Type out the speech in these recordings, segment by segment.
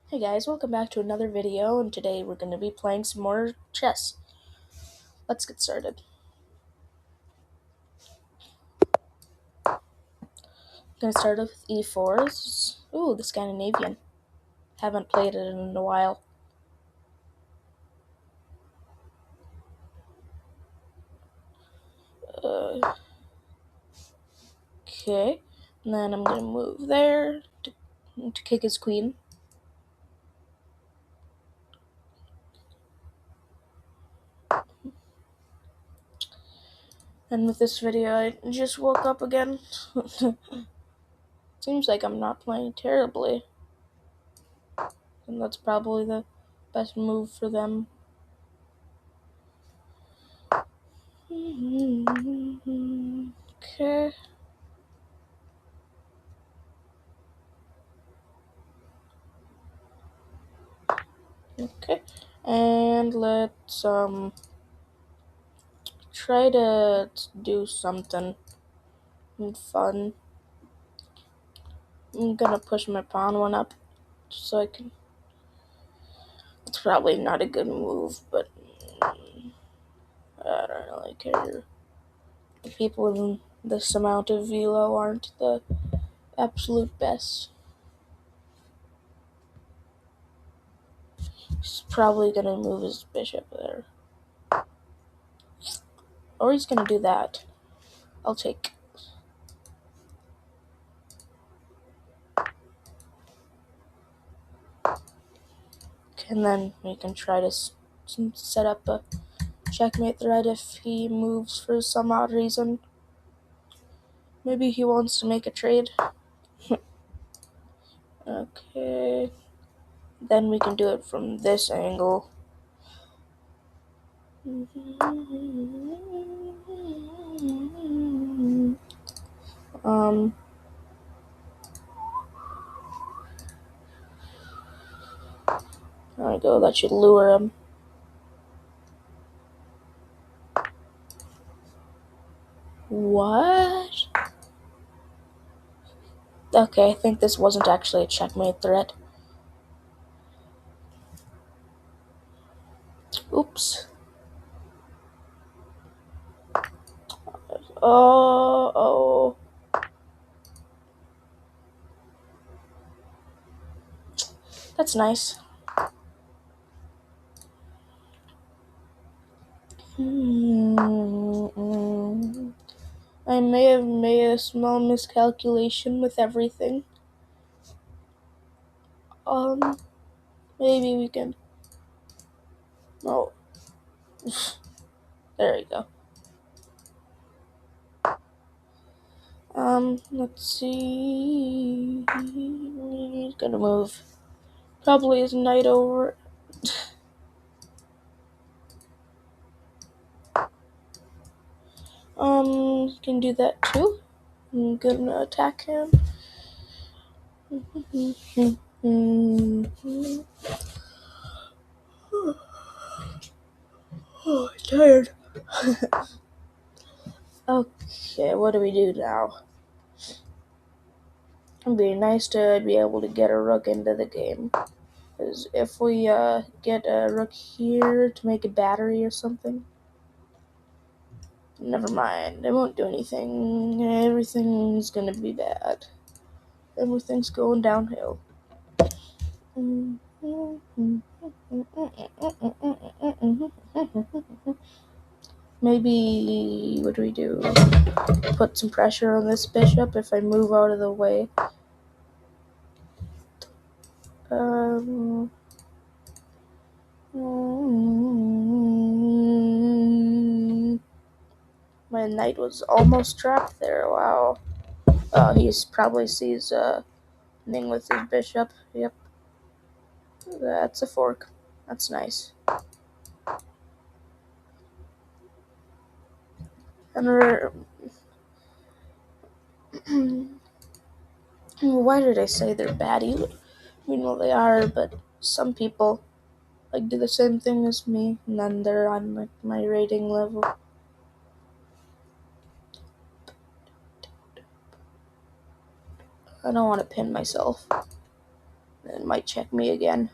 Hey guys, welcome back to another video, and today we're going to be playing some more chess. Let's get started. I'm going to start off with e4. Ooh, the Scandinavian. Haven't played it in a while. Okay, and then I'm going to move there to kick his queen. And with this video, I just woke up again. Seems like I'm not playing terribly. And that's probably the best move for them. Okay. Okay. And let's try to do something fun. I'm gonna push my pawn one up so I can. It's probably not a good move, but I don't really care. The people in this amount of velo aren't the absolute best. He's probably gonna move his bishop there. Or he's gonna do that. I'll take. And then we can try to set up a checkmate threat if he moves for some odd reason. Maybe he wants to make a trade. Okay. Then we can do it from this angle. There we go. That should lure him. What? Okay, I think this wasn't actually a checkmate threat. Oops. Oh. That's nice. I may have made a small miscalculation with everything. Maybe we can. Oh. There we go. Let's see. He's gonna move. Probably his knight over. Can do that too. I'm gonna attack him. Oh, I'm tired. Okay, what do we do now? It'd be nice to be able to get a rook into the game. Because if we get a rook here to make a battery or something, never mind. It won't do anything. Everything's gonna be bad. Everything's going downhill. Maybe, what do we do? Put some pressure on this bishop if I move out of the way. My knight was almost trapped there. Wow. He probably sees thing with his bishop. Yep. That's a fork. That's nice. And why did I say they're bad? Well, they are, but some people do the same thing as me, and then they're on my rating level. I don't want to pin myself. It might check me again.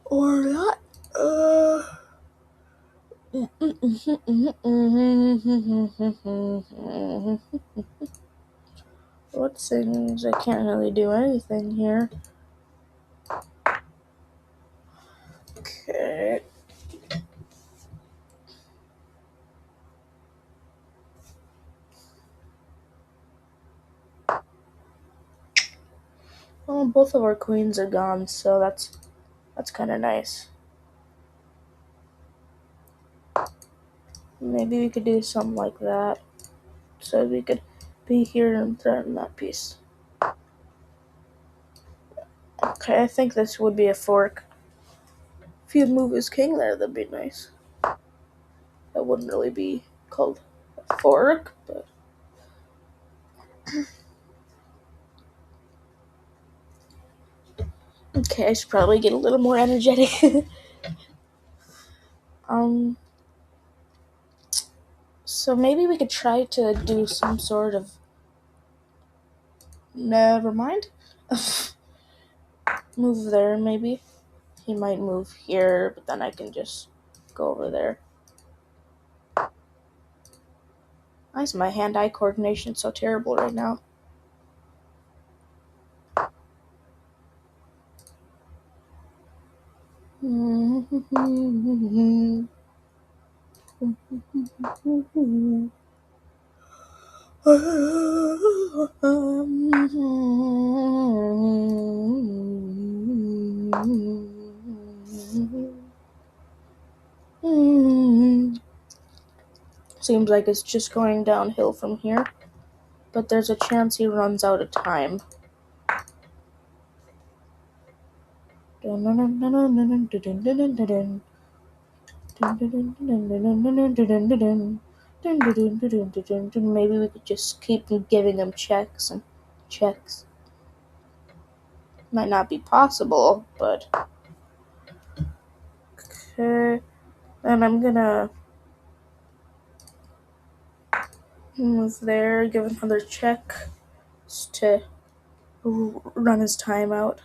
Or not. What things? I can't really do anything here. Okay. Well, both of our queens are gone, so that's kind of nice. Maybe we could do something like that, so we could be here and threaten that piece. Okay, I think this would be a fork. If he'd move his king there, that'd be nice. That wouldn't really be called a fork, but... Okay, I should probably get a little more energetic. So maybe we could try to do some sort of... Never mind. Move there, maybe. He might move here, but then I can just go over there. Why is my hand-eye coordination so terrible right now? Seems like it's just going downhill from here, but there's a chance he runs out of time. Maybe we could just keep giving him checks and checks. Might not be possible, but... Okay. And I'm gonna move there, give another check to run his time out.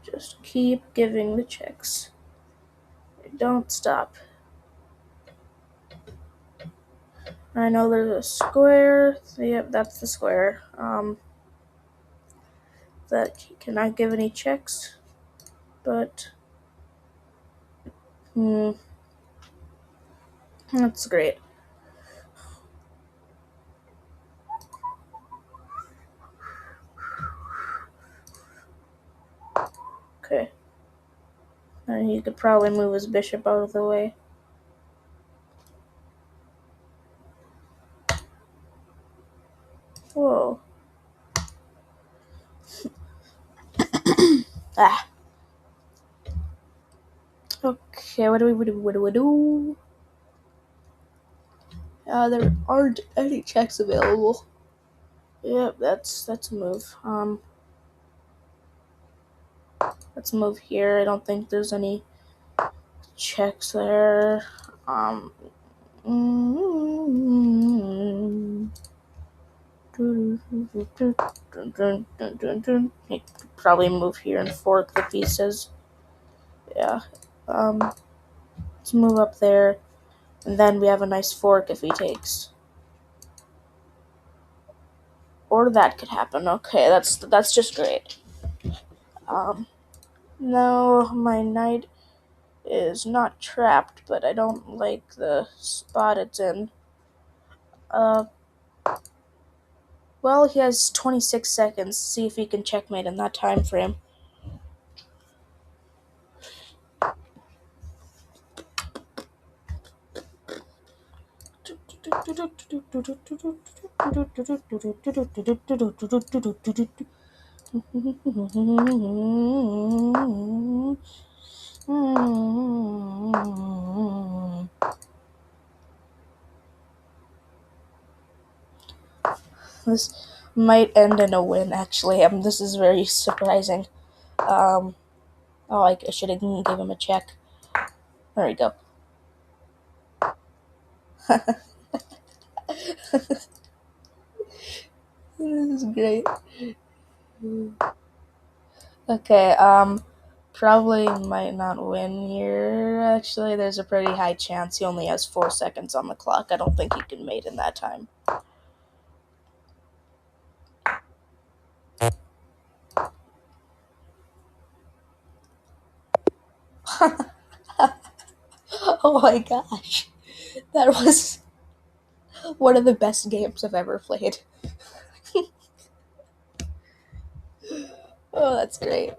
Just keep giving the checks. Don't stop. I know there's a square. Yep, that's the square. That cannot give any checks, but that's great. Okay. And he could probably move his bishop out of the way. Whoa. Ah. Okay, what do we do? There aren't any checks available. Yep, that's a move. Let's move here. I don't think there's any checks there. He could probably move here and fork the pieces. Yeah. Let's move up there, and then we have a nice fork if he takes. Or that could happen. Okay, that's just great. No, my knight is not trapped, but I don't like the spot it's in. Well, he has 26 seconds. See if he can checkmate in that time frame. This might end in a win, actually. This is very surprising. Oh, I should have given him a check. There we go. This is great. Okay, probably might not win here. Actually, there's a pretty high chance he only has 4 seconds on the clock. I don't think he can mate in that time. Oh my gosh. That was one of the best games I've ever played. Oh, that's great.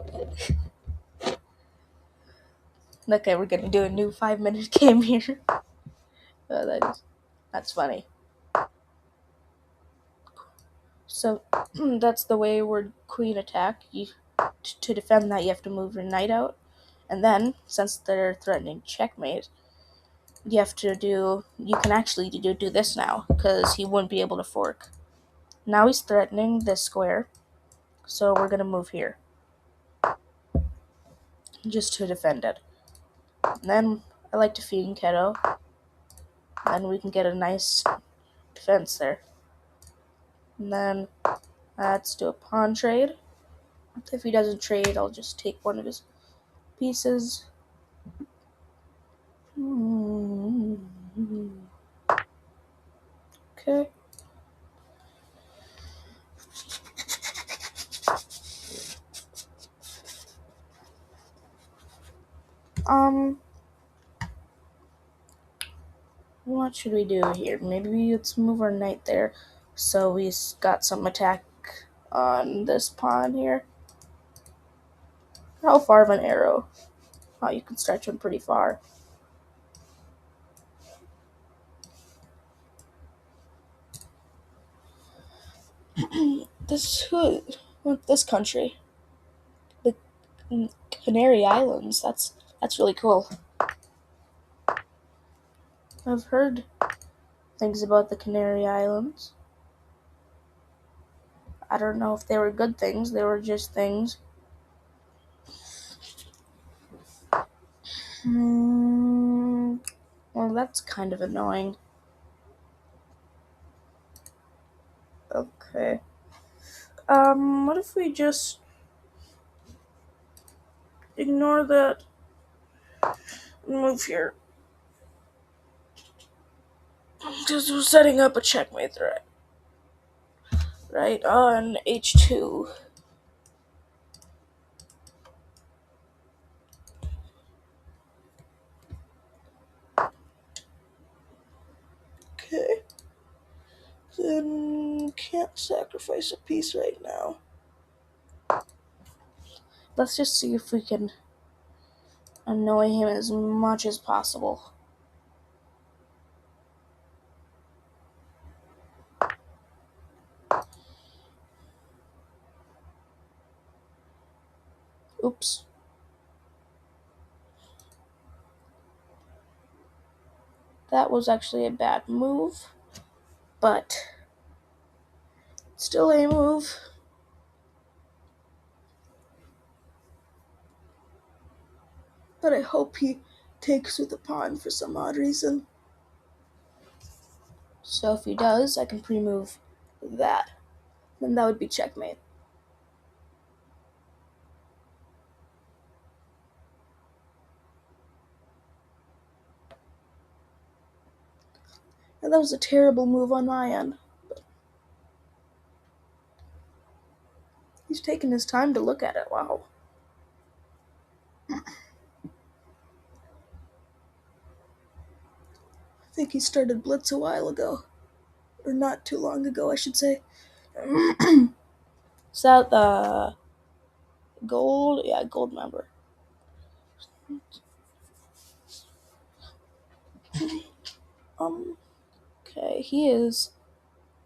Okay, we're gonna do a new 5-minute game here. Oh, that's funny. So that's the wayward queen attack. To defend that, you have to move your knight out, and then since they're threatening checkmate, you have to do. You can actually do this now because he wouldn't be able to fork. Now he's threatening this square, so we're gonna move here just to defend it. And then I like defeating Keto, and we can get a nice defense there. And then let's do a pawn trade. If he doesn't trade, I'll just take one of his pieces. Okay. What should we do here? Maybe let's move our knight there, so we got some attack on this pawn here. How far of an arrow? Oh, you can stretch him pretty far. This country, the Canary Islands. That's really cool. I've heard things about the Canary Islands. I don't know if they were good things. They were just things. Well, that's kind of annoying. Okay. What if we just ignore that and move here? Because we're setting up a checkmate threat. Right on H2. Okay. Then can't sacrifice a piece right now. Let's just see if we can annoy him as much as possible. Oops. That was actually a bad move, but still a move. But I hope he takes with a pawn for some odd reason. So if he does, I can pre-move that. Then that would be checkmate. And that was a terrible move on my end. But he's taken his time to look at it. Wow. I think he started Blitz a while ago. Or not too long ago, I should say. Is that the gold? Yeah, gold member. Okay, he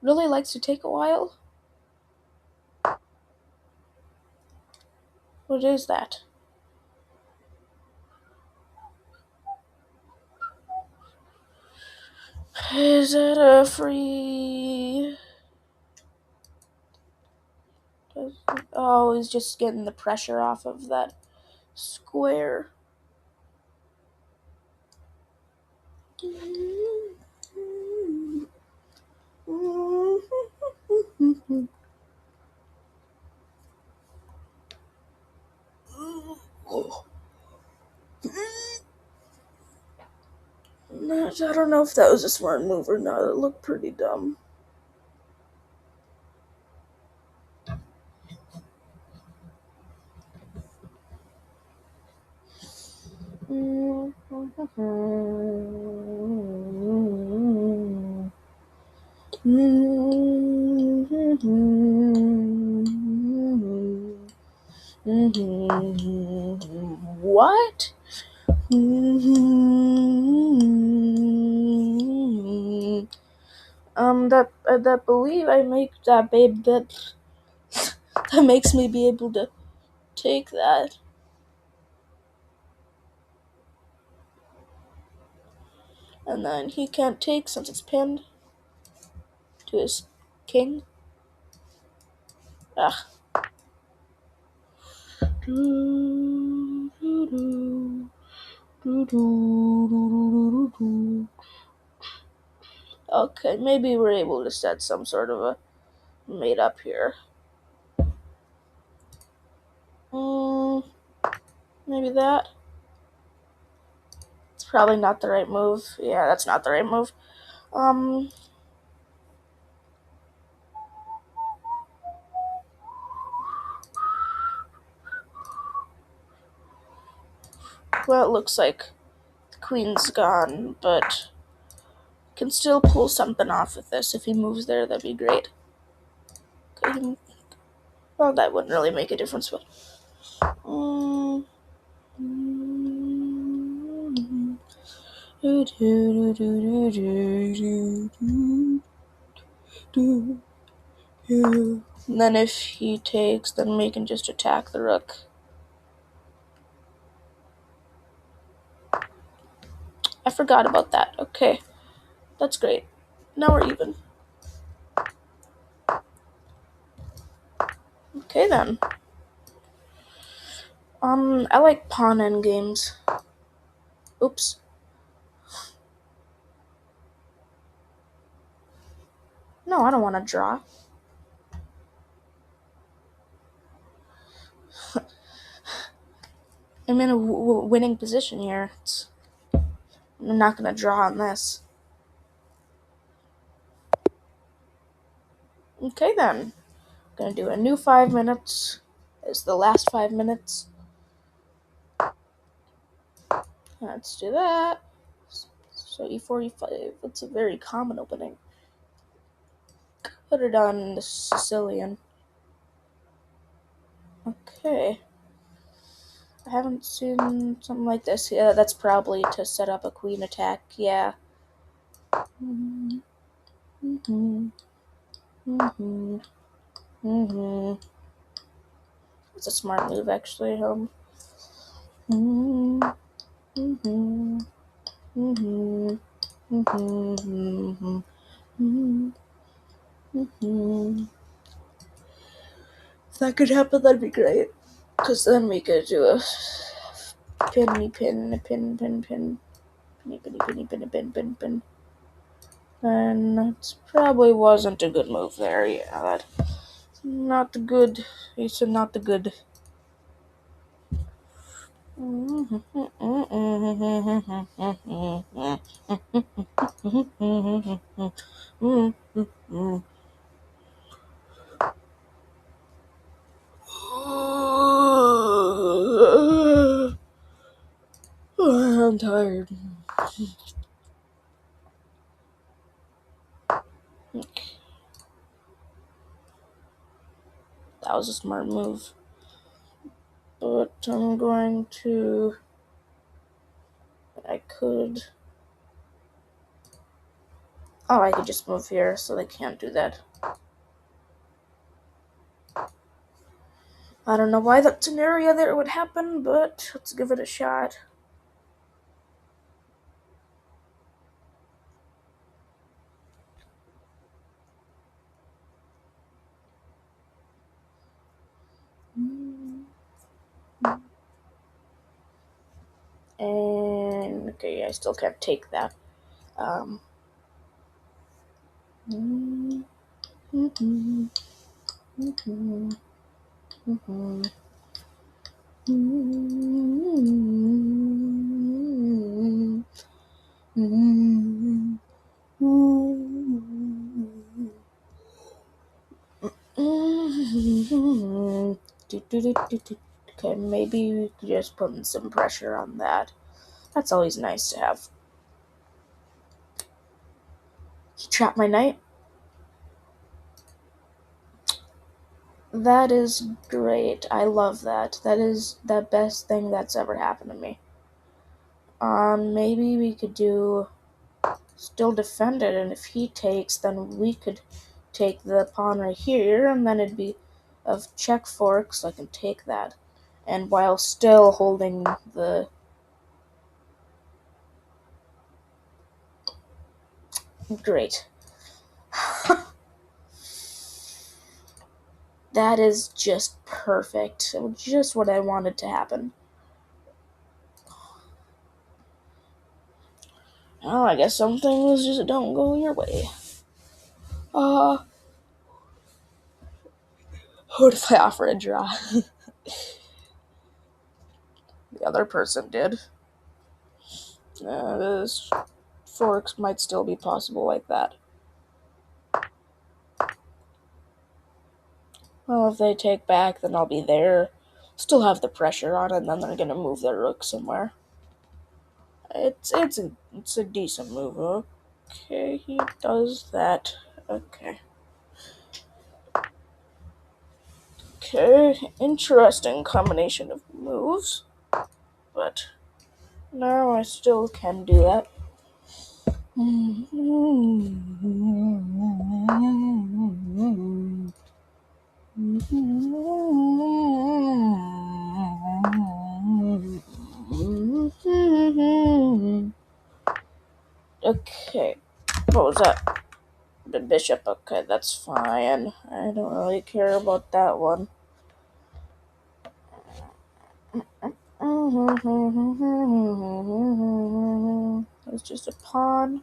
really likes to take a while. What is that? Is it a free? Oh, he's just getting the pressure off of that square. I don't know if that was a smart move or not. It looked pretty dumb. What? That believe I make that babe that makes me be able to take that. And then he can't take since it's pinned to his king. Ah. Okay, maybe we're able to set some sort of a made up here. Maybe that. It's probably not the right move. Yeah, that's not the right move. Well, it looks like the queen's gone, but can still pull something off with this. If he moves there, that'd be great. Okay, well, that wouldn't really make a difference, but and then if he takes, then we can just attack the rook. I forgot about that. Okay, that's great. Now we're even. Okay then. I like pawn endgames. Oops. No, I don't want to draw. I'm in a winning position here. I'm not going to draw on this. Okay then. Gonna do a new 5 minutes. It's the last 5 minutes. Let's do that. So e4, e5. It's a very common opening. Put it on the Sicilian. Okay. I haven't seen something like this. Yeah, that's probably to set up a queen attack. Yeah. It's a smart move, actually. If that could happen, that'd be great. Because then we could do a pin, penny, pin. And that probably wasn't a good move there. Yeah, that's not the good. He said not the good. I'm tired. That was a smart move. But I'm going to... I could... Oh, I could just move here, so they can't do that. I don't know why that's an area that it would happen, but let's give it a shot. And okay, I still can't take that. Okay, maybe we could just put some pressure on that. That's always nice to have. He trapped my knight. That is great. I love that. That is the best thing that's ever happened to me. Maybe we could do still defend it, and if he takes, then we could take the pawn right here, and then it'd be of check fork, so I can take that. And while still holding the... Great. That is just perfect. Just what I wanted to happen. Oh, I guess some things just don't go your way. What if I offer a draw? The other person did. This forks might still be possible like that. Well, if they take back, then I'll be there. Still have the pressure on, and then they're gonna move their rook somewhere. It's a decent move. Okay, he does that. Okay. Okay, interesting combination of moves, but now I still can do that. Okay, what was that? The bishop. Okay, that's fine. I don't really care about that one. It's just a pawn.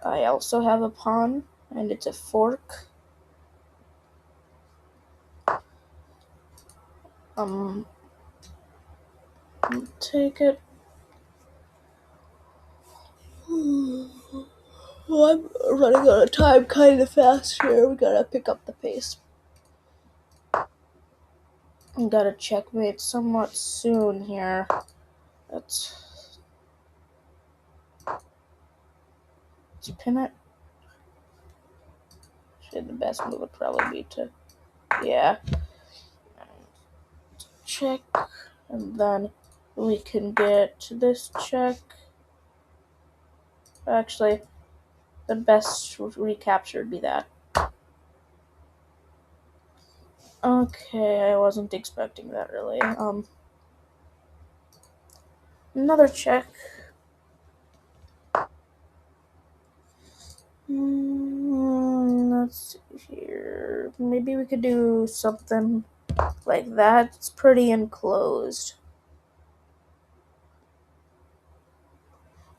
I also have a pawn, and it's a fork. Take it. Well, I'm running out of time kind of fast here. We gotta pick up the pace. I gotta checkmate somewhat soon here. Let's pin it. Actually, the best move would probably be to, yeah, check, and then we can get this check. Actually, the best recapture would be that. Okay, I wasn't expecting that really. Another check. Let's see here. Maybe we could do something like that. It's pretty enclosed.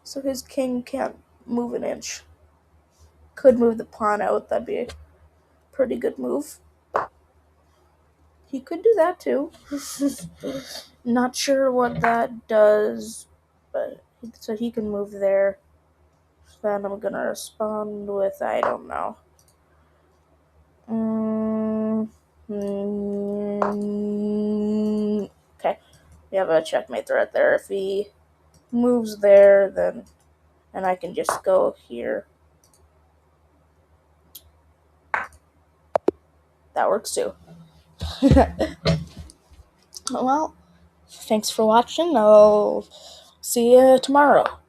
So his king can't move an inch. Could move the pawn out. That'd be a pretty good move. He could do that too. Not sure what that does, but so he can move there. Then I'm gonna respond with I don't know. Okay, we have a checkmate right there. If he moves there, then and I can just go here. That works too. Well, thanks for watching. I'll see you tomorrow.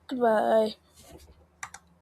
Goodbye.